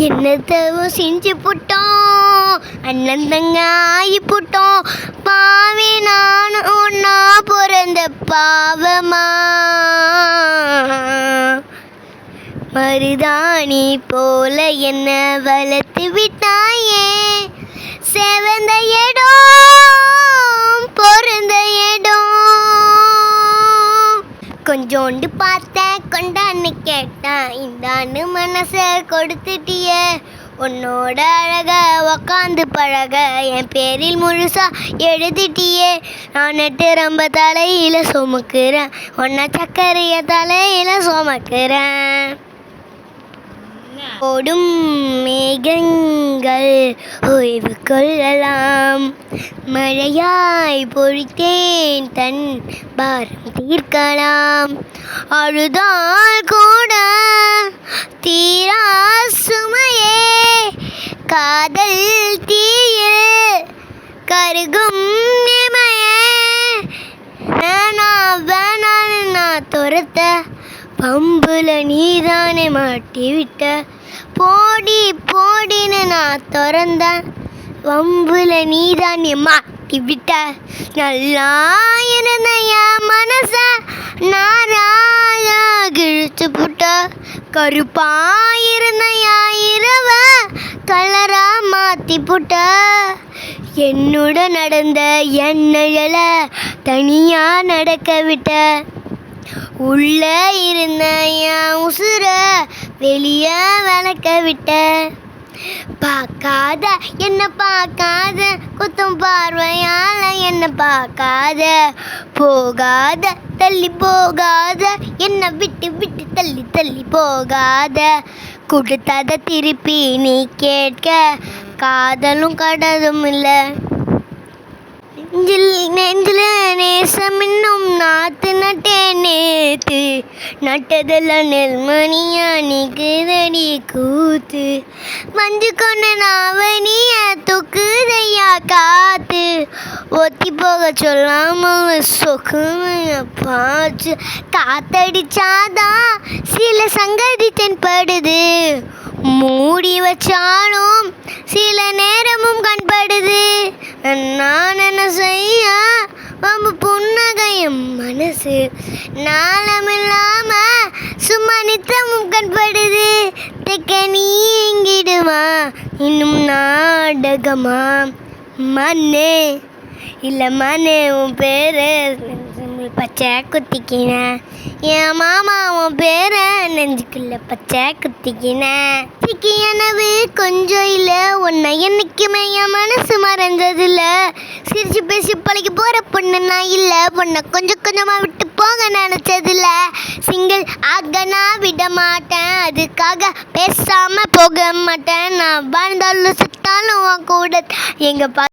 என்னத்தவோ செஞ்சு புட்டோம், அண்ணன் தங்க ஆகி புட்டோம். பாவி நானும் ஒன்னா பிறந்த பாவமா, மருதாணி போல என்ன வளர்த்து விட்டாயே. செவந்த இடம் பொருந்த இடம், கொஞ்சோண்டு பார்த்தேன் கொண்டான்னு கேட்டேன். இந்தாண்டு மனசை கொடுத்துட்டிய, உன்னோட அழக உக்காந்து பழக என் பேரில் முழுசா எழுதிட்டியே. நான் நட்டு ரொம்ப தலையில சுமக்கிறேன், உன்னை சக்கரைய தலையில சுமக்கிறேன். ஓடும் மேகங்கள் ஓய்வு கொள்ளலாம், மழையாய் பொழித்தேன் தன் பாரம் தீர்க்கலாம். அழுதால் கூட தீரா சுமையே, காதல் தீயில் கருகும் இமையே. வேணான்னு நான் துரத்த, பம்புல நீதானே மாட்டி விட்ட. போடி போடின்னு நான் திறந்தேன், வம்புல நீதானே மாட்டி விட்ட. நல்லா இருந்த என் மனச நாராய கிழிச்சு புட்ட, கருப்பா இருந்த என் இரவ கலரா மாத்தி புட்ட. என்னுடன் நடந்த என் நிழல தனியா நடக்க விட்ட, உள்ள இருந்த என் உசுர வெளிய விளக்க விட்ட. பார்க்காத என்ன பார்க்காத, குத்தம் பார்வையால என்ன பார்க்காத. போகாத தள்ளி போகாத, என்ன விட்டு விட்டு தள்ளி தள்ளி போகாத. கொடுத்தத திருப்பி நீ கேட்க, காதலும் கடலும் இல்லை. நெஞ்சில் நேசம் இன்னும் நாத்து நட்டேன் நேத்து, நட்டதெல்லாம் நெல்மணியா நிக்குதடி கூத்து. மஞ்சு கொண்ட நாவனிய தூக்குதையா காத்து, ஒத்தி போக சொல்லாம சொக்குமைய பாச்சு. காத்தடிச்சாதான் சில சங்கதி தென்படுது, மூடி வச்சாலும் சில நேரமும் கண்படுது. நான் என்ன செய்ய ரொம்ப புன்னகையும் மனசு, நாளமில்லாம சும்மா நித்தமும் கண்படுது. தெக்க நீங்கிடுமா இன்னும் நாடகமா. மண்ணே இல்லை மண்ணே உன் பேரு பச்சை குத்திக்கின, என் மாமா உன் பேரை நெஞ்சுக்குள்ள பச்சை குத்திக்கின. எனவு கொஞ்சம் இல்லை, உன்னை என்னைக்குமே என் மனசு மறைஞ்சதில்ல. சிரிச்சு பேசி பழகி போகிற பொண்ணு நான் இல்லை, பொண்ணை கொஞ்சம் கொஞ்சமாக விட்டு போக நினச்சதில்ல. சிங்கிள் ஆக நான் விட மாட்டேன், அதுக்காக பேசாமல் போக மாட்டேன். நான் வாழ்ந்தாலும் செத்தாலும் உன் கூட எங்கள்